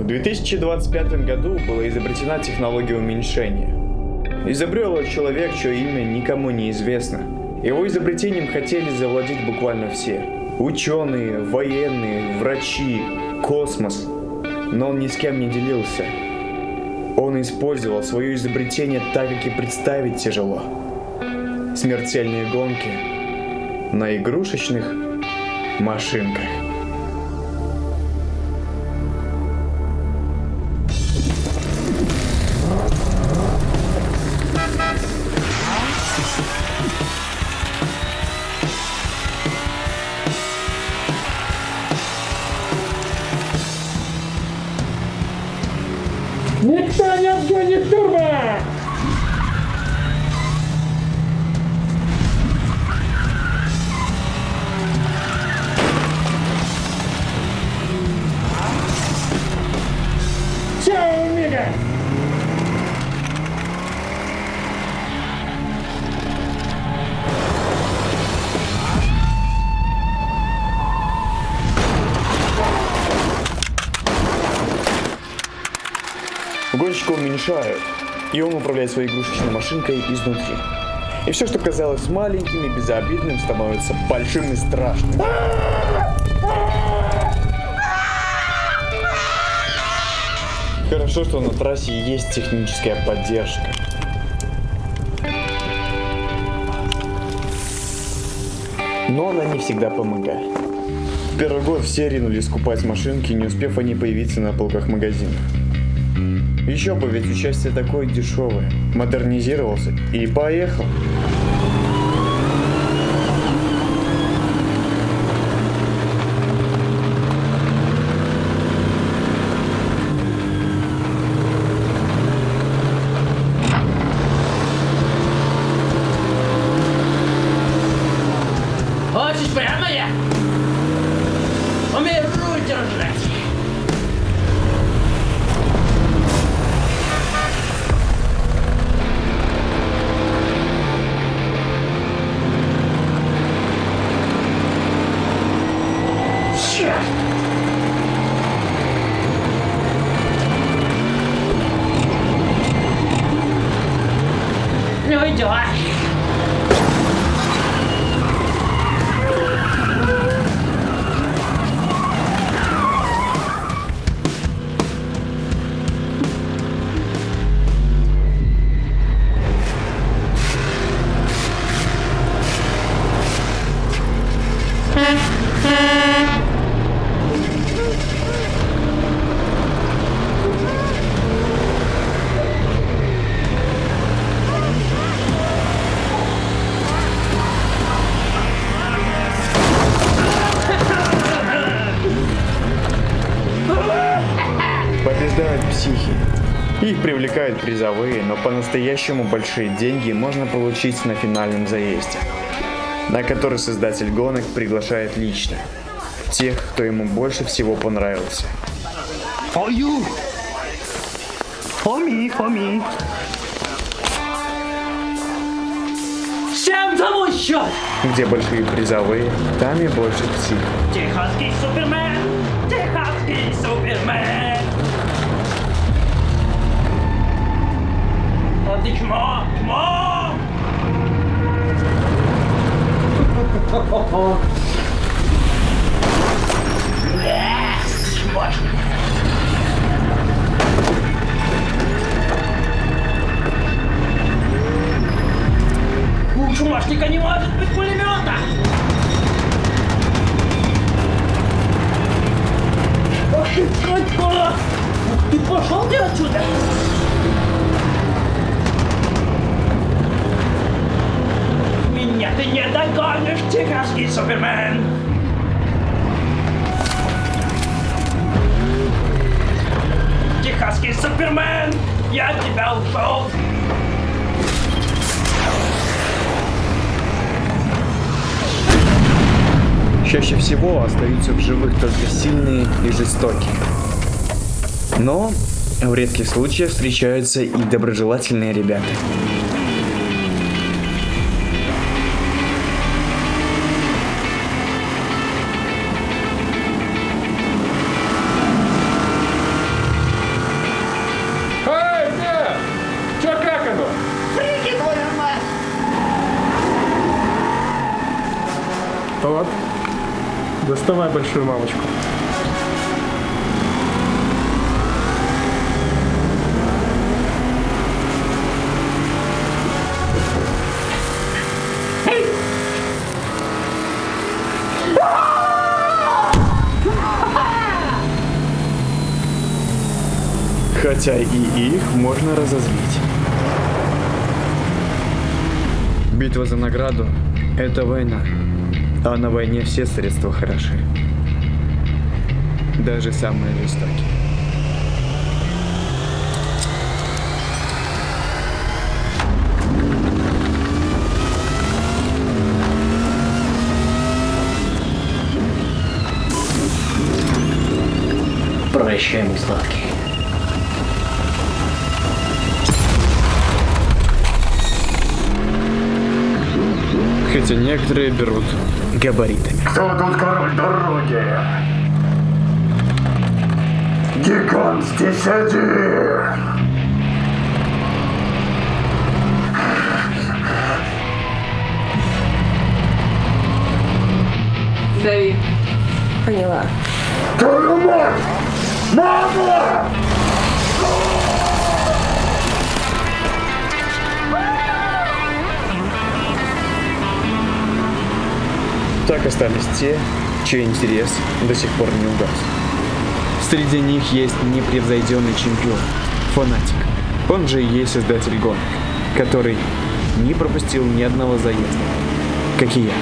В 2025 году была изобретена технология уменьшения. Изобрел его человек, чье имя никому не известно. Его изобретением хотели завладеть буквально все. Ученые, военные, врачи, космос. Но он ни с кем не делился. Он использовал свое изобретение так, как и представить тяжело. Смертельные гонки на игрушечных машинках. Никто не отгонит турбо! Чао, Мига! Гонщика уменьшают, и он управляет своей игрушечной машинкой изнутри. И все, что казалось маленьким и безобидным, становится большим и страшным. Хорошо, что на трассе есть техническая поддержка. Но она не всегда помогает. В первый год все ринулись скупать машинки, не успев они появиться на полках магазинов. Еще бы, ведь участие такое дешевое. Модернизировался и поехал. Хочешь прямо я? Умею руль держать. Не уйдешь. Побеждают психи. Их привлекают призовые, но по-настоящему большие деньги можно получить на финальном заезде, на который создатель гонок приглашает лично тех, кто ему больше всего понравился. For you. For me. Всем тому счет! Где большие призовые, там и больше псих. Техасский Супермен! Техасский Супермен! А ты чмо! Чмо! Чмошник! У чмошника не может быть пулемета! Ах ты, Катька! Ух ты, пошел ты отсюда! Меня ты не догонишь, техасский Супермен! Техасский Супермен! Я от тебя ушел! Чаще всего остаются в живых только сильные и жестокие. Но в редких случаях встречаются и доброжелательные ребята. Вот. Доставай большую мамочку. Хотя и их можно разозлить. Битва за награду – это война. А на войне все средства хороши. Даже самые жестокие. Прощай, мой сладкий. Хотя некоторые берут габаритами. Кто тут король дороги? Гигант здесь один. Дави. Поняла. Твою мать! Мама! Так остались те, чей интерес до сих пор не угас. Среди них есть непревзойденный чемпион, фанатик. Он же и есть создатель гонок, который не пропустил ни одного заезда, как и я.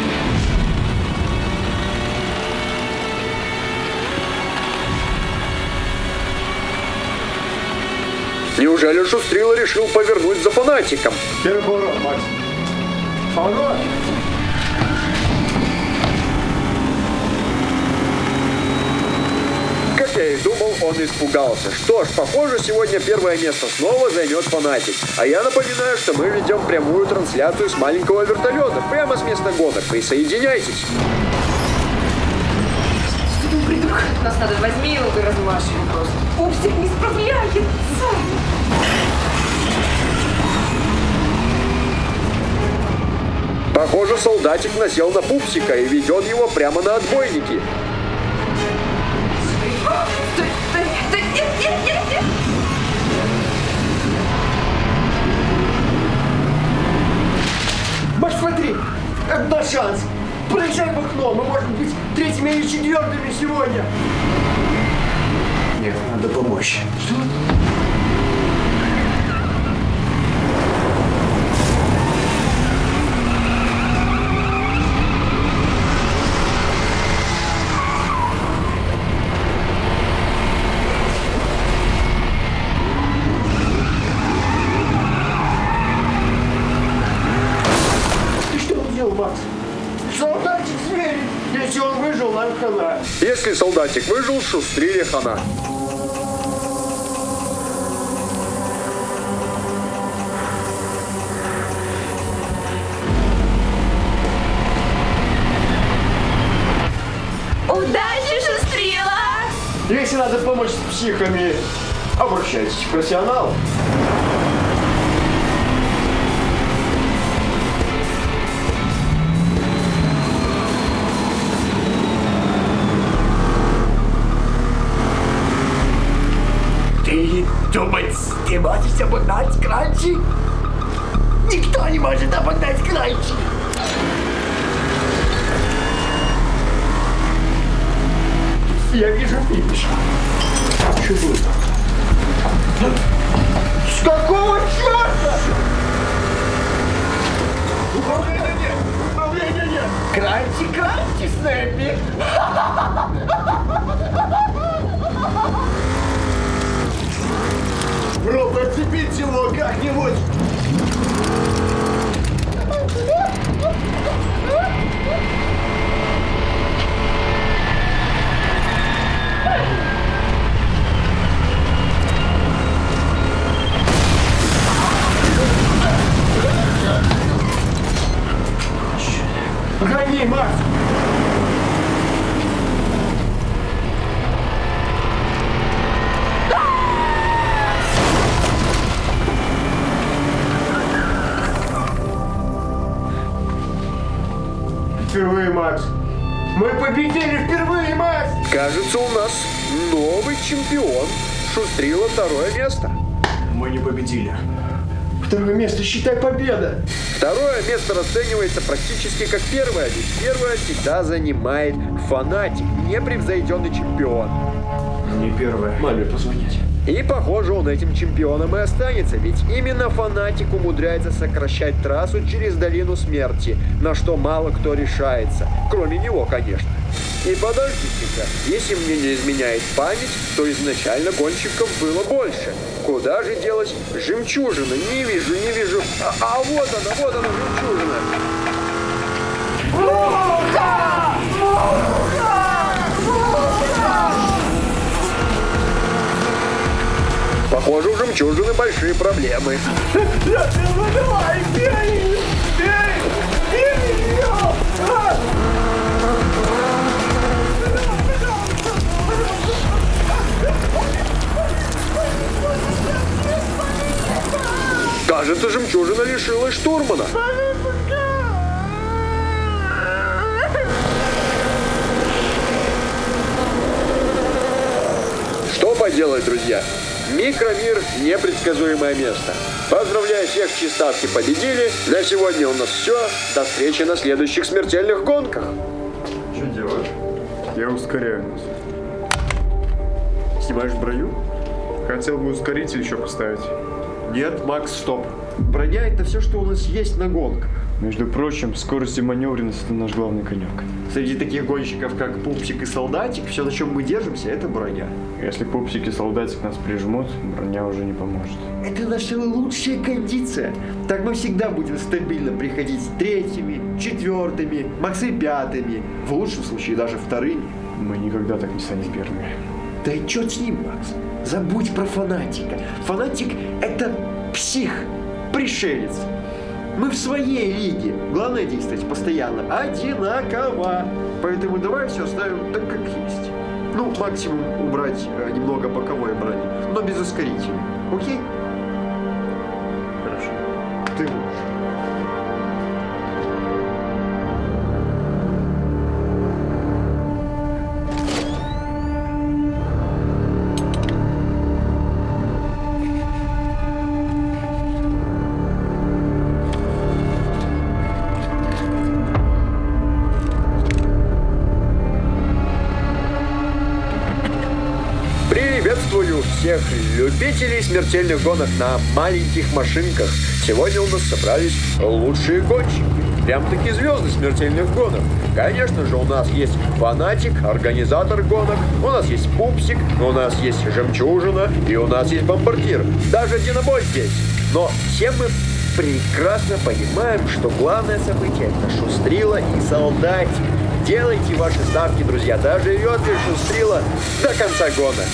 Неужели Шустрила решил повернуть за фанатиком? Первый поворот, Макс. Поворот! Как я и думал, он испугался. Что ж, похоже, сегодня первое место снова займет фанатик. А я напоминаю, что мы ведем прямую трансляцию с маленького вертолета, прямо с места гонок. Присоединяйтесь. Нас надо возьми его и размажь его просто. Пупсик не справляется. Похоже, солдатик насел на пупсика и ведет его прямо на отбойники. Стой, стой, стой, нет, нет, нет, нет. Маш, смотри, это наш шанс. Проезжай в окно, мы можем быть третьими или четвертыми сегодня. Нет, надо помочь. Что? Ты что сделал, Макс? Солдатик зверь! Если он выжил, нам хана. Если солдатик выжил, Шустриле хана. Удачи, Шустрила! Если надо помочь с психами, обращайтесь к профессионалу. Ты думаешь, ты можешь обогнать Кранчи? Никто не может обогнать Кранчи. Я вижу финиш. Что будет? С какого черта? Управления нет! Управления нет! Кранчи, Снэппи. Пробуй отцепить его как-нибудь! Гони, Макс! Впервые, Макс. Мы победили впервые, Макс! Кажется, у нас новый чемпион. Шустрила второе место. Мы не победили. Второе место, считай, победа! Второе место расценивается практически как первое, ведь первое всегда занимает фанатик, непревзойденный чемпион. Не первое. Маме позвонить. И, похоже, он этим чемпионом и останется, ведь именно фанатик умудряется сокращать трассу через долину смерти, на что мало кто решается, кроме него, конечно. И подождите-ка, если мне не изменяет память, то изначально гонщиков было больше. Куда же делась жемчужина? Не вижу. А вот она, жемчужина. Похоже, у жемчужины большие проблемы. Давай, бей! Бей ее! Кажется, жемчужина лишилась штурмана. Что поделать, друзья? Микромир – непредсказуемое место. Поздравляю всех, чьи ставки победили. Для сегодня у нас все. До встречи на следующих смертельных гонках. Что делаешь? Я ускоряю нас. Снимаешь броню? Хотел бы ускоритель еще поставить. Нет, Макс, стоп. Броня – это все, что у нас есть на гонках. Между прочим, скорость и маневренность – это наш главный конек. Среди таких гонщиков, как Пупсик и Солдатик, все, на чем мы держимся, это броня. Если Пупсик и Солдатик нас прижмут, броня уже не поможет. Это наша лучшая кондиция. Так мы всегда будем стабильно приходить третьими, четвертыми, максы пятыми, в лучшем случае даже вторыми. Мы никогда так не станем первыми. Да и черт с ним, Макс. Забудь про фанатика. Фанатик – это псих, пришелец. Мы в своей лиге. Главное действовать постоянно одинаково. Поэтому давай все оставим так, как есть. Ну, максимум убрать немного боковой брони, но без ускорителя. Окей? Хорошо. Ты можешь. Приветствую всех любителей смертельных гонок на маленьких машинках. Сегодня у нас собрались лучшие гонщики. Прям-таки звезды смертельных гонок. Конечно же, у нас есть фанатик, организатор гонок, у нас есть Пупсик, у нас есть жемчужина и у нас есть бомбардир. Даже динобой здесь. Но все мы прекрасно понимаем, что главное событие – это Шустрила и Солдатик. Делайте ваши ставки, друзья, доживет ли Шустрила до конца гонок.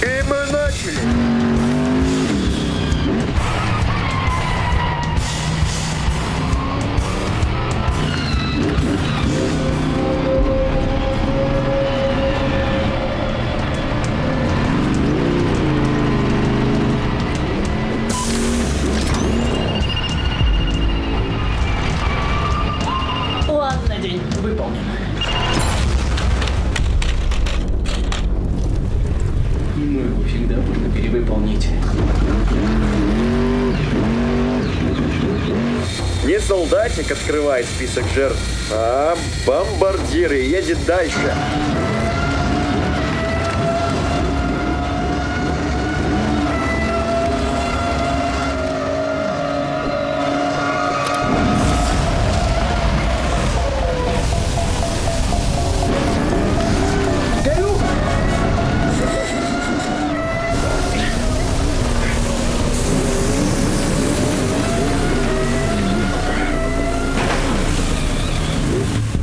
И мы начали. План на день выполнен. Но его всегда можно перевыполнить. Не Солдатик открывает список жертв, а бомбардир и едет дальше.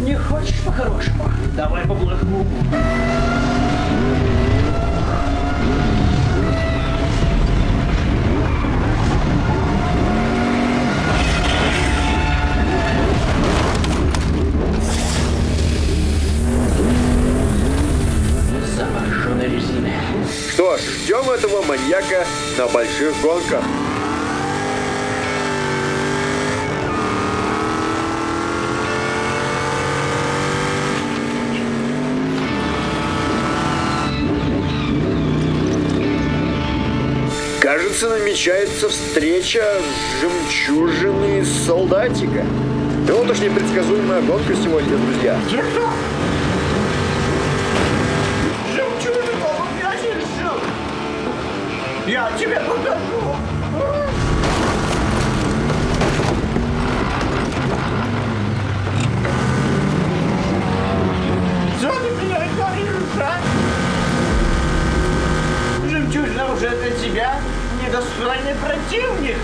Не хочешь по-хорошему? Давай по-плохому. Замороженной резины. Что ж, ждем этого маньяка на больших гонках. кажется, намечается встреча жемчужины солдатика. И вот уж непредсказуемая гонка сегодня, друзья. Жемчужину я не решил. Я тебе покажу. Что ты меня говоришь, а? Жемчужина уже для тебя недостойный противник.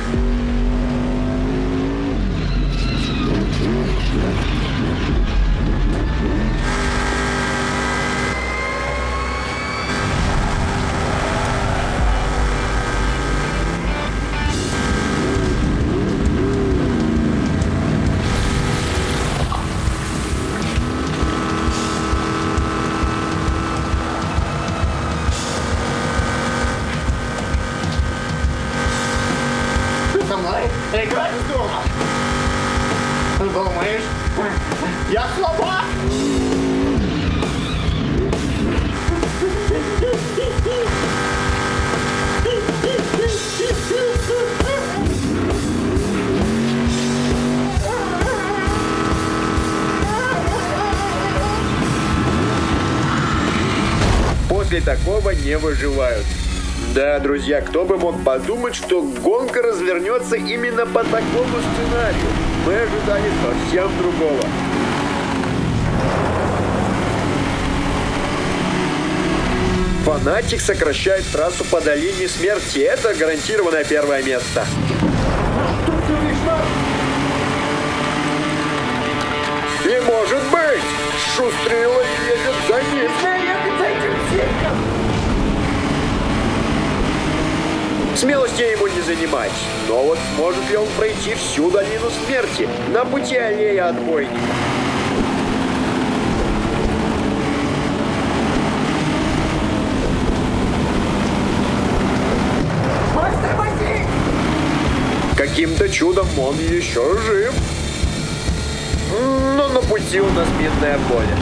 Со мной играть дома. Думаешь, я слабак? После такого не выживают. Да, друзья, кто бы мог подумать, что гонка развернется именно по такому сценарию. Мы ожидали совсем другого. Фанатик сокращает трассу по долине смерти. Это гарантированное первое место. Не может быть! Шустрила едет за ним. Смелости ему не занимать. Но вот сможет ли он пройти всю долину смерти на пути аллея отбойника? Каким-то чудом он еще жив. Но на пути у нас минное поле.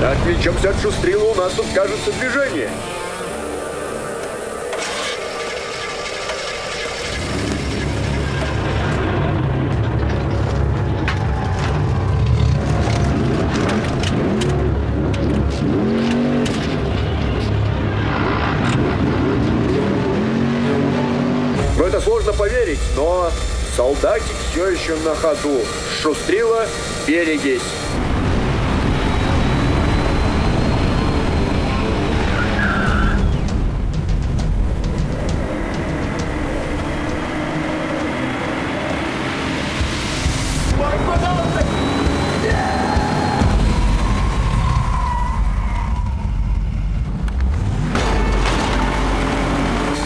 Отвлечемся от Шустрила, у нас тут, кажется, движение. В это сложно поверить, но солдатик все еще на ходу. Шустрила, берегись.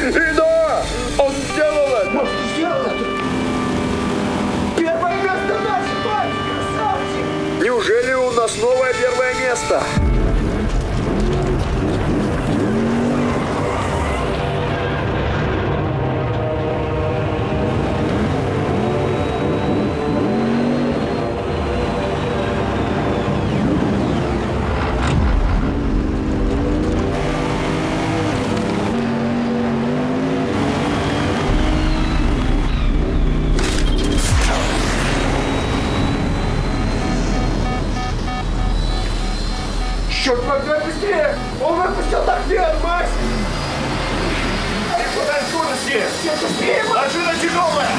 И да, он сделал это! Сделал это. Первое место наше, парень, красавчик. Неужели у нас новое первое место? Черт, погнали быстрее! Он выпустил торпед, Макс! Куда скорости? Машина тяжелая!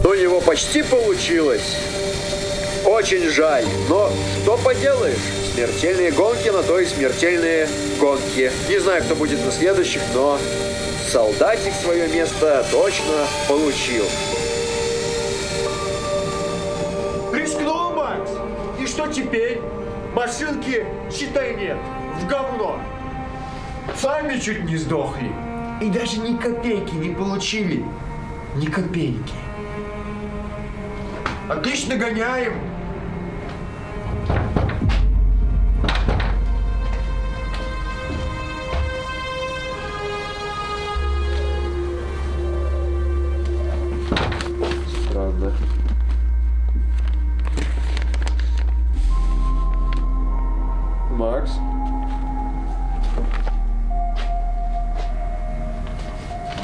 У него почти получилось. Очень жаль, но что поделаешь? Смертельные гонки на то и смертельные гонки. Не знаю, кто будет на следующих, но солдатик свое место точно получил. Рискнул, Макс! И что теперь? Машинки, считай, нет. В говно. Сами чуть не сдохли. И даже ни копейки не получили. Ни копейки. Отлично гоняем. Ладно. Макс?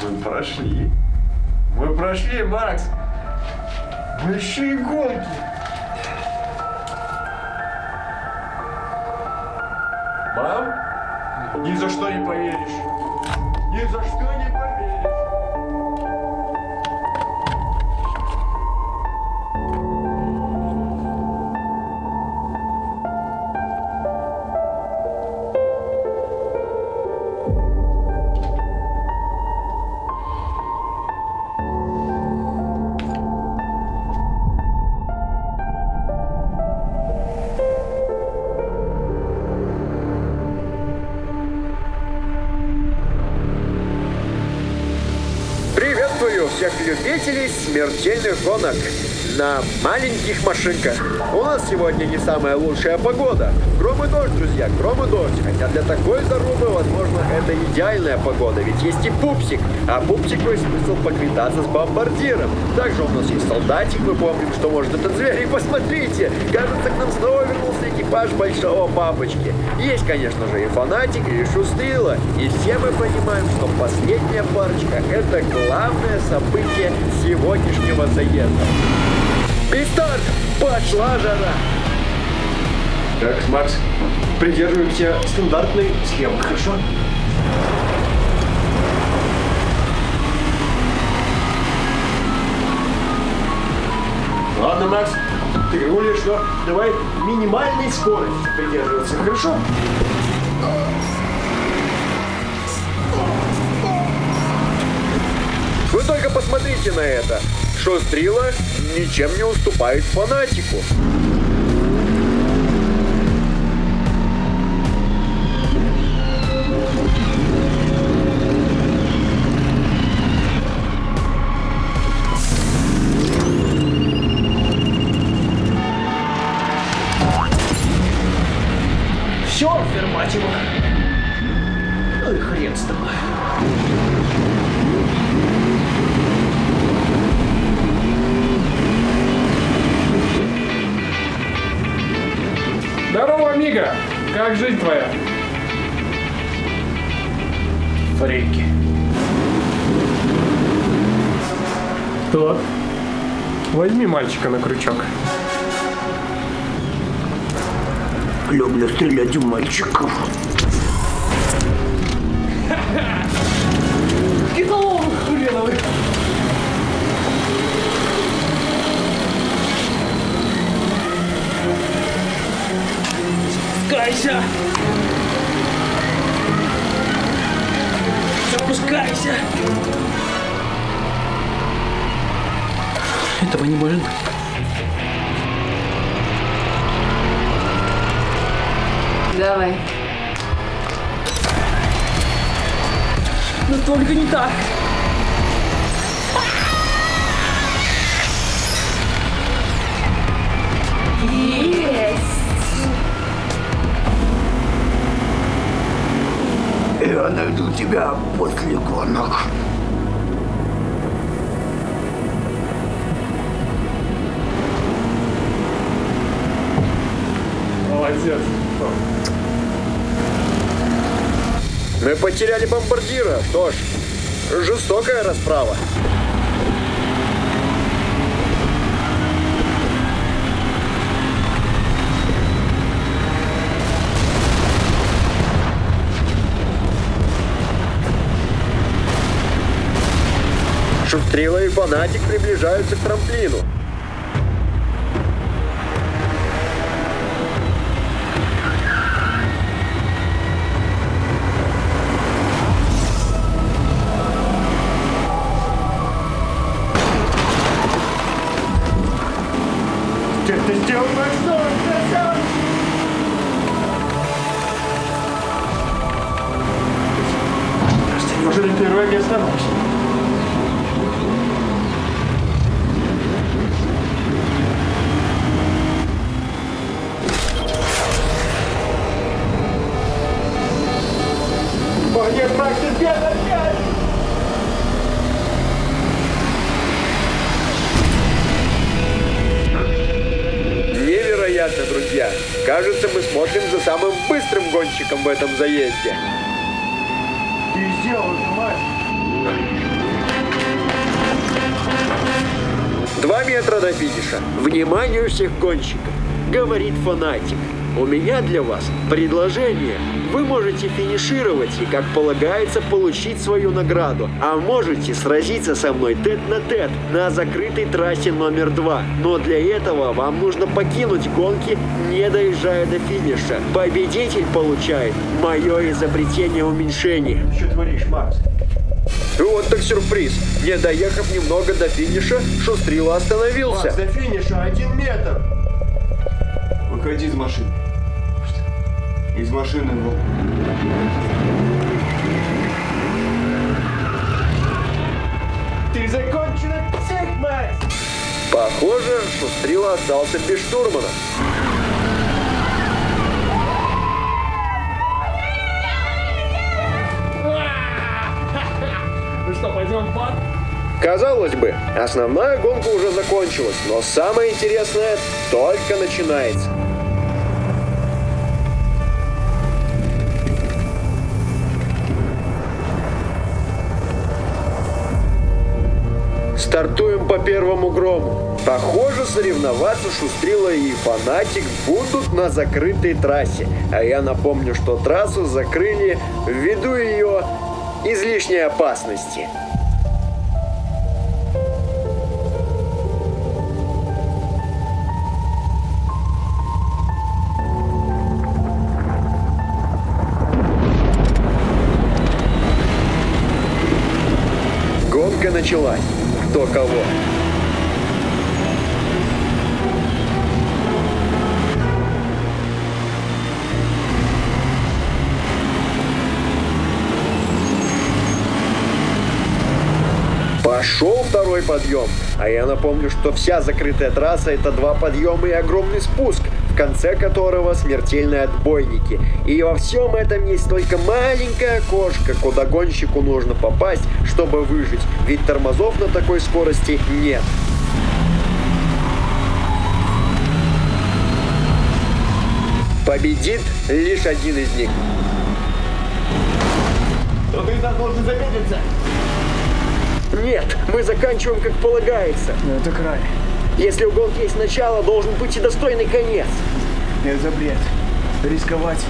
Мы прошли. Мы прошли, Макс. Большие гонки. Мам, ни за что не поверишь. Ни за что не поверишь. Приветствую всех любителей смертельных гонок на маленьких машинках. У нас сегодня не самая лучшая погода. Гром и дождь, друзья, гром и дождь. Хотя для такой зарубы, возможно, это идеальная погода. Ведь есть и пупсик. А пупсику есть смысл поквитаться с бомбардиром. Также у нас есть солдатик. Мы помним, что может этот зверь. И посмотрите, кажется, к нам снова вернулся экипаж большого папочки. Есть, конечно же, и фанатик, и шустрила. И все мы понимаем, что последняя парочка — это главное событие сегодняшнего заезда. И старт! Пошла жара! Так, Макс, придерживаемся стандартной схемы, хорошо? Ладно, Макс, ты рулишь, но давай минимальной скорости придерживаться, хорошо? Вы только посмотрите на это. Шустрила ничем не уступает фанатику. Все, Фермативо. Ну и хрен с тобой. Здорово, Мига! Как жизнь твоя? Фрики. Тот. Возьми мальчика на крючок. Люблю стрелять в мальчиков. Китоловы хреновы. Спускайся. Спускайся. Этого не может быть. Давай. Но только не так. Я найду тебя после гонок. Молодец. Мы потеряли бомбардира. Что ж, жестокая расправа. Шустрила и фанатик приближаются к трамплину. Ты это сделал, Макс? Давай, Просто неужели первое место, Макс? О, нет, Макс, ты опять! друзья. Кажется, мы смотрим за самым быстрым гонщиком в этом заезде. Ты сделал это, Макс. 2 метра до финиша. Внимание всех гонщиков, говорит фанатик. У меня для вас предложение. Вы можете финишировать и, как полагается, получить свою награду. А можете сразиться со мной тет-на-тет на закрытой трассе номер 2. Но для этого вам нужно покинуть гонки, не доезжая до финиша. Победитель получает мое изобретение уменьшения. Что творишь, Макс? И вот так сюрприз. Не доехав немного до финиша, Шустрила остановился. Макс, до финиша 1 метр. Выходи из машины. Из машины, ну. Ты законченный псих, Макс! Похоже, Шустрила остался без штурмана. Ну что, пойдем в бар? Казалось бы, основная гонка уже закончилась, но самое интересное только начинается. Стартуем по первому грому. Похоже, соревноваться Шустрила и Фанатик будут на закрытой трассе. А я напомню, что трассу закрыли ввиду ее излишней опасности. Гонка началась. Кто кого? Пошел второй подъем. А я напомню, что вся закрытая трасса — это 2 подъема и огромный спуск, в конце которого смертельные отбойники. И во всем этом есть только маленькое окошко, куда гонщику нужно попасть, чтобы выжить, ведь тормозов на такой скорости нет. Победит лишь один из них. Кто-то из нас должен замедлиться. Нет, мы заканчиваем как полагается. Ну это край. Если у гонки есть начало, должен быть и достойный конец. Это бред. Рисковать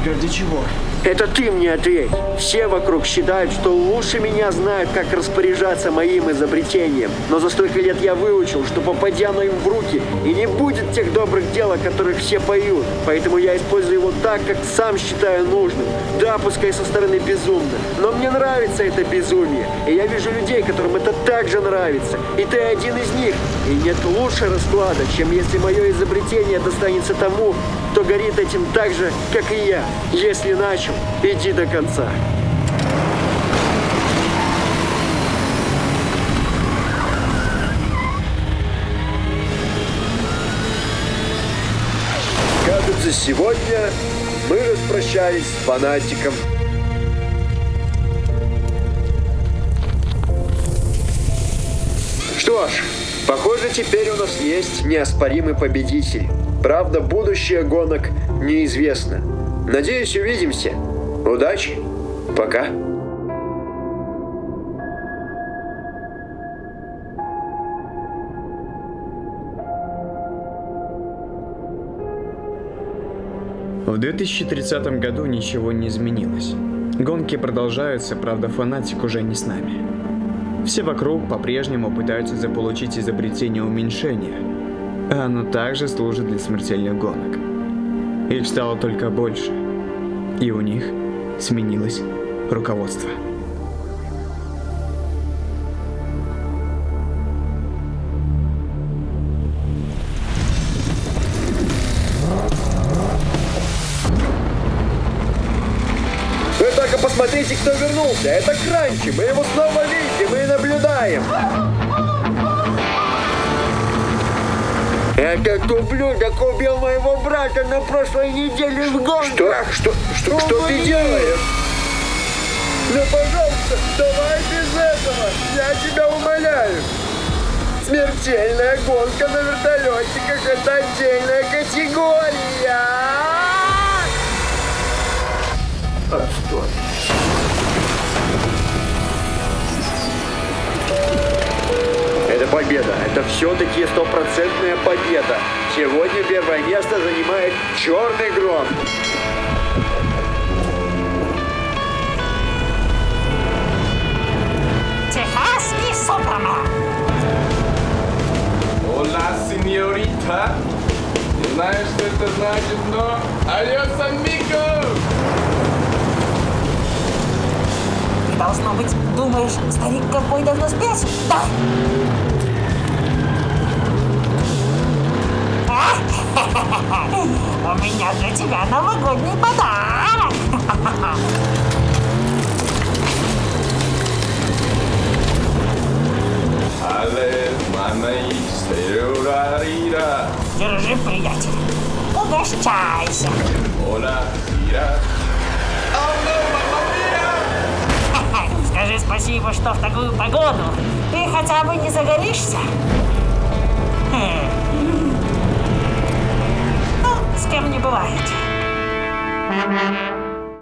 ради чего? Это ты мне ответь. Все вокруг считают, что лучше меня знают, как распоряжаться моим изобретением. Но за столько лет я выучил, что попадя оно им в руки, и не будет тех добрых дел, о которых все поют. Поэтому я использую его так, как сам считаю нужным. Да, пускай со стороны безумно, но мне нравится это безумие. И я вижу людей, которым это также нравится. И ты один из них. И нет лучше расклада, чем если мое изобретение достанется тому, кто горит этим так же, как и я. Если начал, иди до конца. Кажется, сегодня мы распрощались с Фанатиком. Что ж, похоже, теперь у нас есть неоспоримый победитель. Правда, будущее гонок неизвестно. Надеюсь, увидимся. Удачи. Пока. В 2030 году ничего не изменилось. Гонки продолжаются, правда, Фанатик уже не с нами. Все вокруг по-прежнему пытаются заполучить изобретение уменьшения, а оно также служит для смертельных гонок. Их стало только больше, и у них сменилось руководство. Вы только посмотрите, кто вернулся. Это Кранчи. Мы его снова видим и наблюдаем. Этот ублюдок убил моего брата на прошлой неделе в гонках. Что ты делаешь? Ну, пожалуйста, давай без этого. Я тебя умоляю. Смертельная гонка на вертолетиках — это отдельная категория. Это все-таки стопроцентная победа. Сегодня первое место занимает Черный Гром. Техасский Супермен. Hola, señorita. Не знаю, что это значит, но... Adiós, amigo! Ты, должно быть, думаешь, старик ковбой давно спец? Да? У меня для тебя новогодний подарок. Але мана стереорарира. Держи, приятель. Угощайся. Hola, mira. Скажи спасибо, что в такую погоду ты хотя бы не загоришься. Ну, с кем не бывает.